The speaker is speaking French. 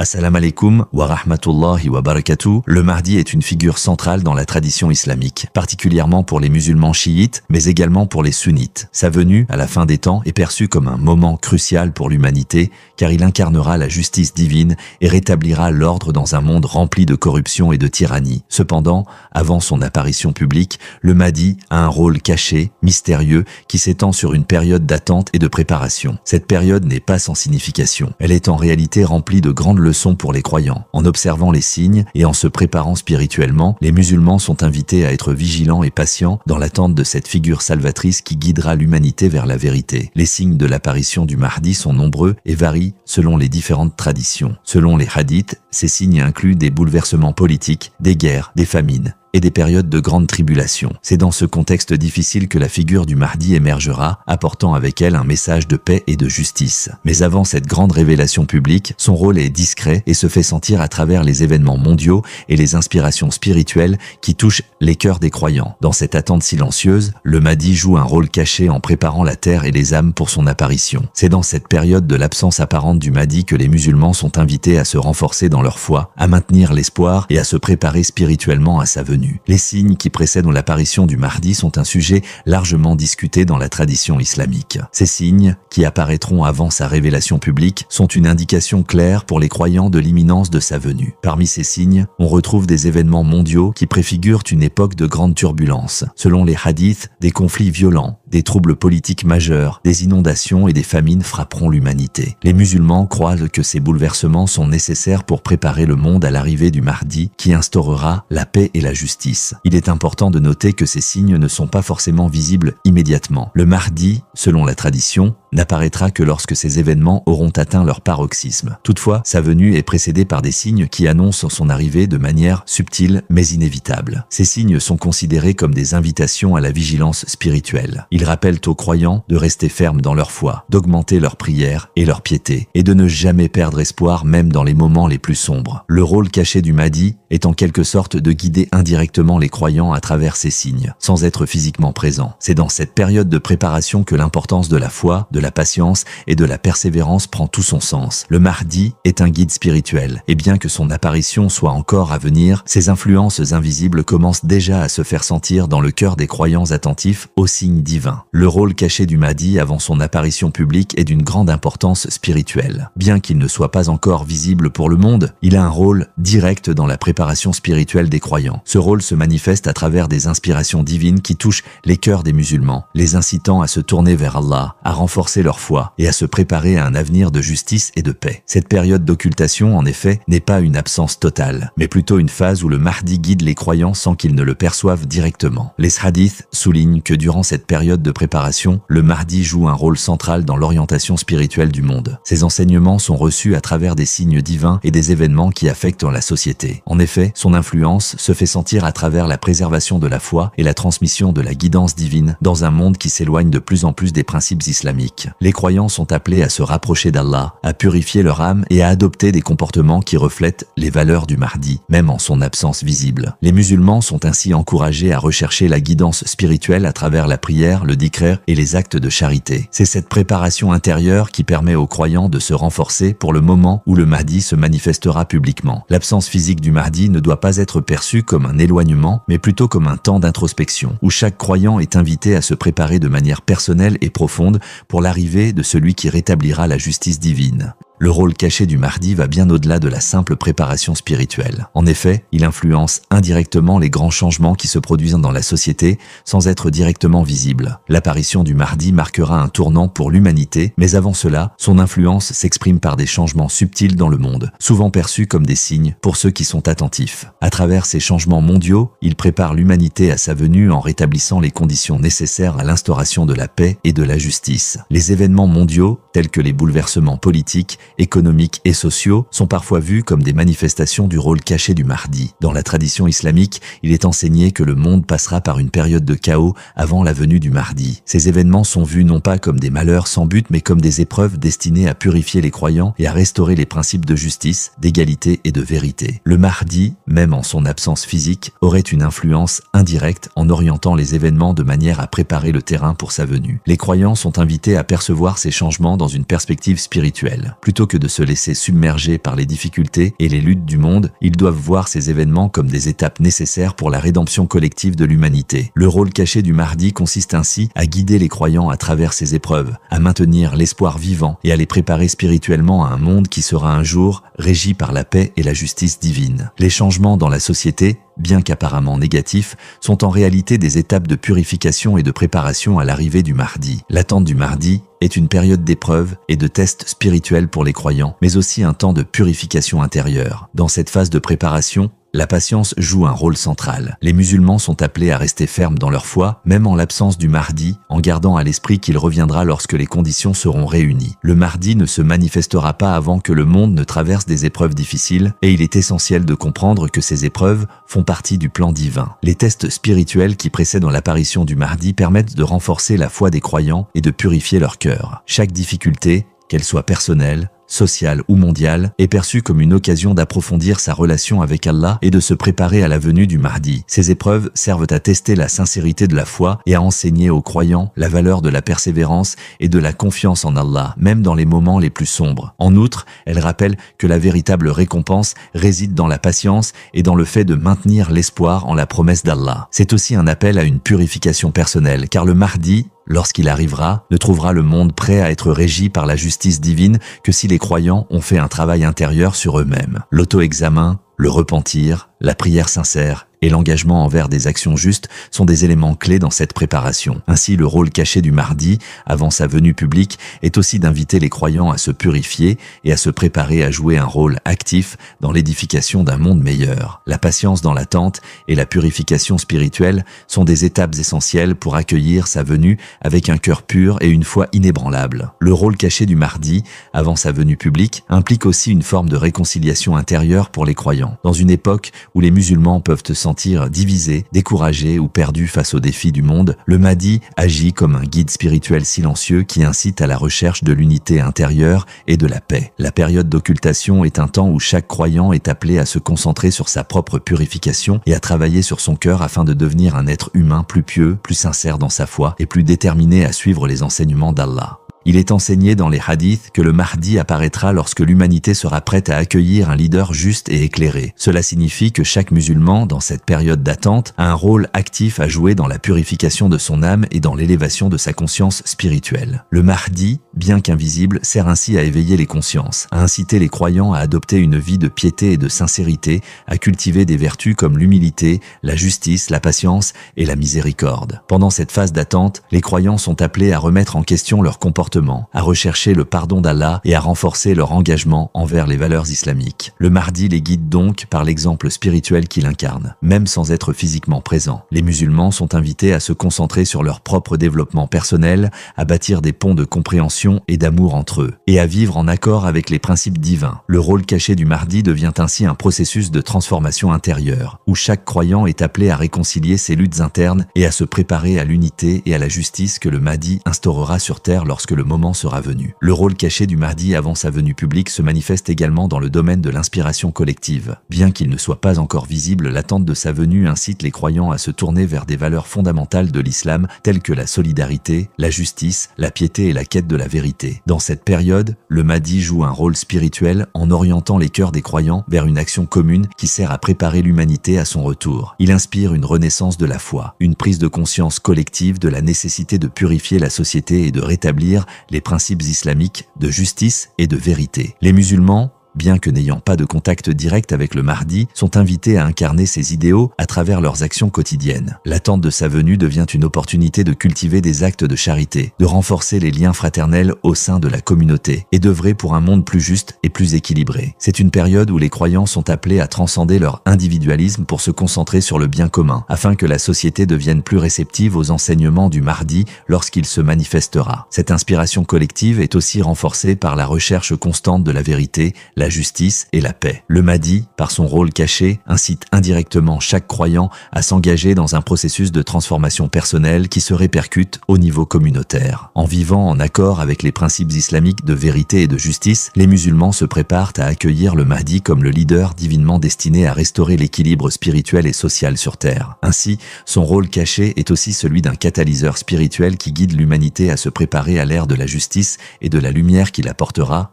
Assalamu alaikum wa rahmatullahi wa barakatuh. Le Mahdi est une figure centrale dans la tradition islamique, particulièrement pour les musulmans chiites, mais également pour les sunnites. Sa venue, à la fin des temps, est perçue comme un moment crucial pour l'humanité, car il incarnera la justice divine et rétablira l'ordre dans un monde rempli de corruption et de tyrannie. Cependant, avant son apparition publique, le Mahdi a un rôle caché, mystérieux, qui s'étend sur une période d'attente et de préparation. Cette période n'est pas sans signification. Elle est en réalité remplie de grandes leçon pour les croyants. En observant les signes et en se préparant spirituellement, les musulmans sont invités à être vigilants et patients dans l'attente de cette figure salvatrice qui guidera l'humanité vers la vérité. Les signes de l'apparition du Mahdi sont nombreux et varient selon les différentes traditions. Selon les hadiths, ces signes incluent des bouleversements politiques, des guerres, des famines et des périodes de grande tribulation. C'est dans ce contexte difficile que la figure du Mahdi émergera, apportant avec elle un message de paix et de justice. Mais avant cette grande révélation publique, son rôle est discret et se fait sentir à travers les événements mondiaux et les inspirations spirituelles qui touchent les cœurs des croyants. Dans cette attente silencieuse, le Mahdi joue un rôle caché en préparant la terre et les âmes pour son apparition. C'est dans cette période de l'absence apparente du Mahdi que les musulmans sont invités à se renforcer dans leur foi, à maintenir l'espoir et à se préparer spirituellement à sa venue. Les signes qui précèdent l'apparition du Mahdi sont un sujet largement discuté dans la tradition islamique. Ces signes, qui apparaîtront avant sa révélation publique, sont une indication claire pour les croyants de l'imminence de sa venue. Parmi ces signes, on retrouve des événements mondiaux qui préfigurent une époque de grande turbulence. Selon les hadiths, des conflits violents, des troubles politiques majeurs, des inondations et des famines frapperont l'humanité. Les musulmans croient que ces bouleversements sont nécessaires pour préparer le monde à l'arrivée du Mahdi qui instaurera la paix et la justice. Il est important de noter que ces signes ne sont pas forcément visibles immédiatement. Le Mahdi, selon la tradition, n'apparaîtra que lorsque ces événements auront atteint leur paroxysme. Toutefois, sa venue est précédée par des signes qui annoncent son arrivée de manière subtile mais inévitable. Ces signes sont considérés comme des invitations à la vigilance spirituelle. Ils rappellent aux croyants de rester fermes dans leur foi, d'augmenter leur prière et leur piété, et de ne jamais perdre espoir même dans les moments les plus sombres. Le rôle caché du Mahdi est en quelque sorte de guider indirectement les croyants à travers ces signes, sans être physiquement présent. C'est dans cette période de préparation que l'importance de la foi, de la patience et de la persévérance prend tout son sens. Le Mahdi est un guide spirituel, et bien que son apparition soit encore à venir, ses influences invisibles commencent déjà à se faire sentir dans le cœur des croyants attentifs aux signes divins. Le rôle caché du Mahdi avant son apparition publique est d'une grande importance spirituelle. Bien qu'il ne soit pas encore visible pour le monde, il a un rôle direct dans la préparation spirituelle des croyants. Ce rôle se manifeste à travers des inspirations divines qui touchent les cœurs des musulmans, les incitant à se tourner vers Allah, à renforcer leur foi et à se préparer à un avenir de justice et de paix. Cette période d'occultation, en effet, n'est pas une absence totale, mais plutôt une phase où le Mahdi guide les croyants sans qu'ils ne le perçoivent directement. Les hadiths soulignent que durant cette période de préparation, le Mahdi joue un rôle central dans l'orientation spirituelle du monde. Ses enseignements sont reçus à travers des signes divins et des événements qui affectent la société. En effet, son influence se fait sentir à travers la préservation de la foi et la transmission de la guidance divine dans un monde qui s'éloigne de plus en plus des principes islamiques. Les croyants sont appelés à se rapprocher d'Allah, à purifier leur âme et à adopter des comportements qui reflètent les valeurs du Mahdi, même en son absence visible. Les musulmans sont ainsi encouragés à rechercher la guidance spirituelle à travers la prière, le dhikr et les actes de charité. C'est cette préparation intérieure qui permet aux croyants de se renforcer pour le moment où le Mahdi se manifestera publiquement. L'absence physique du Mahdi ne doit pas être perçue comme un éloignement, mais plutôt comme un temps d'introspection, où chaque croyant est invité à se préparer de manière personnelle et profonde pour l'arrivée de celui qui rétablira la justice divine. Le rôle caché du Mahdi va bien au-delà de la simple préparation spirituelle. En effet, il influence indirectement les grands changements qui se produisent dans la société sans être directement visible. L'apparition du Mahdi marquera un tournant pour l'humanité, mais avant cela, son influence s'exprime par des changements subtils dans le monde, souvent perçus comme des signes pour ceux qui sont attentifs. À travers ces changements mondiaux, il prépare l'humanité à sa venue en rétablissant les conditions nécessaires à l'instauration de la paix et de la justice. Les événements mondiaux, tels que les bouleversements politiques, économiques et sociaux sont parfois vus comme des manifestations du rôle caché du Mahdi. Dans la tradition islamique, il est enseigné que le monde passera par une période de chaos avant la venue du Mahdi. Ces événements sont vus non pas comme des malheurs sans but, mais comme des épreuves destinées à purifier les croyants et à restaurer les principes de justice, d'égalité et de vérité. Le Mahdi, même en son absence physique, aurait une influence indirecte en orientant les événements de manière à préparer le terrain pour sa venue. Les croyants sont invités à percevoir ces changements dans une perspective spirituelle. Plutôt Plutôt que de se laisser submerger par les difficultés et les luttes du monde, ils doivent voir ces événements comme des étapes nécessaires pour la rédemption collective de l'humanité. Le rôle caché du Mahdi consiste ainsi à guider les croyants à travers ces épreuves, à maintenir l'espoir vivant et à les préparer spirituellement à un monde qui sera un jour régi par la paix et la justice divine. Les changements dans la société, bien qu'apparemment négatifs, sont en réalité des étapes de purification et de préparation à l'arrivée du Mahdi. L'attente du Mahdi est une période d'épreuve et de test spirituel pour les croyants, mais aussi un temps de purification intérieure. Dans cette phase de préparation, la patience joue un rôle central. Les musulmans sont appelés à rester fermes dans leur foi, même en l'absence du Mahdi, en gardant à l'esprit qu'il reviendra lorsque les conditions seront réunies. Le Mahdi ne se manifestera pas avant que le monde ne traverse des épreuves difficiles, et il est essentiel de comprendre que ces épreuves font partie du plan divin. Les tests spirituels qui précèdent l'apparition du Mahdi permettent de renforcer la foi des croyants et de purifier leur cœur. Chaque difficulté, qu'elle soit personnelle, sociale ou mondiale, est perçue comme une occasion d'approfondir sa relation avec Allah et de se préparer à la venue du Mahdi. Ces épreuves servent à tester la sincérité de la foi et à enseigner aux croyants la valeur de la persévérance et de la confiance en Allah, même dans les moments les plus sombres. En outre, elles rappellent que la véritable récompense réside dans la patience et dans le fait de maintenir l'espoir en la promesse d'Allah. C'est aussi un appel à une purification personnelle, car le Mahdi, lorsqu'il arrivera, ne trouvera le monde prêt à être régi par la justice divine que si les croyants ont fait un travail intérieur sur eux-mêmes. L'auto-examen, le repentir, la prière sincère et l'engagement envers des actions justes sont des éléments clés dans cette préparation. Ainsi, le rôle caché du Mahdi, avant sa venue publique, est aussi d'inviter les croyants à se purifier et à se préparer à jouer un rôle actif dans l'édification d'un monde meilleur. La patience dans l'attente et la purification spirituelle sont des étapes essentielles pour accueillir sa venue avec un cœur pur et une foi inébranlable. Le rôle caché du Mahdi, avant sa venue publique, implique aussi une forme de réconciliation intérieure pour les croyants. Dans une époque où les musulmans peuvent se sentir divisés, découragés ou perdus face aux défis du monde, le Mahdi agit comme un guide spirituel silencieux qui incite à la recherche de l'unité intérieure et de la paix. La période d'occultation est un temps où chaque croyant est appelé à se concentrer sur sa propre purification et à travailler sur son cœur afin de devenir un être humain plus pieux, plus sincère dans sa foi et plus déterminé à suivre les enseignements d'Allah. Il est enseigné dans les hadiths que le Mahdi apparaîtra lorsque l'humanité sera prête à accueillir un leader juste et éclairé. Cela signifie que chaque musulman, dans cette période d'attente, a un rôle actif à jouer dans la purification de son âme et dans l'élévation de sa conscience spirituelle. Le Mahdi, bien qu'invisible, sert ainsi à éveiller les consciences, à inciter les croyants à adopter une vie de piété et de sincérité, à cultiver des vertus comme l'humilité, la justice, la patience et la miséricorde. Pendant cette phase d'attente, les croyants sont appelés à remettre en question leur comportement, à rechercher le pardon d'Allah et à renforcer leur engagement envers les valeurs islamiques. Le Mahdi les guide donc par l'exemple spirituel qu'il incarne, même sans être physiquement présent. Les musulmans sont invités à se concentrer sur leur propre développement personnel, à bâtir des ponts de compréhension et d'amour entre eux, et à vivre en accord avec les principes divins. Le rôle caché du Mahdi devient ainsi un processus de transformation intérieure, où chaque croyant est appelé à réconcilier ses luttes internes et à se préparer à l'unité et à la justice que le Mahdi instaurera sur terre lorsque le moment sera venu. Le rôle caché du Mahdi avant sa venue publique se manifeste également dans le domaine de l'inspiration collective. Bien qu'il ne soit pas encore visible, l'attente de sa venue incite les croyants à se tourner vers des valeurs fondamentales de l'islam telles que la solidarité, la justice, la piété et la quête de la vérité. Dans cette période, le Mahdi joue un rôle spirituel en orientant les cœurs des croyants vers une action commune qui sert à préparer l'humanité à son retour. Il inspire une renaissance de la foi, une prise de conscience collective de la nécessité de purifier la société et de rétablir les principes islamiques de justice et de vérité. Les musulmans, bien que n'ayant pas de contact direct avec le Mahdi, sont invités à incarner ces idéaux à travers leurs actions quotidiennes. L'attente de sa venue devient une opportunité de cultiver des actes de charité, de renforcer les liens fraternels au sein de la communauté et d'œuvrer pour un monde plus juste et plus équilibré. C'est une période où les croyants sont appelés à transcender leur individualisme pour se concentrer sur le bien commun, afin que la société devienne plus réceptive aux enseignements du Mahdi lorsqu'il se manifestera. Cette inspiration collective est aussi renforcée par la recherche constante de la vérité, la justice et la paix. Le Mahdi, par son rôle caché, incite indirectement chaque croyant à s'engager dans un processus de transformation personnelle qui se répercute au niveau communautaire. En vivant en accord avec les principes islamiques de vérité et de justice, les musulmans se préparent à accueillir le Mahdi comme le leader divinement destiné à restaurer l'équilibre spirituel et social sur terre. Ainsi, son rôle caché est aussi celui d'un catalyseur spirituel qui guide l'humanité à se préparer à l'ère de la justice et de la lumière qu'il apportera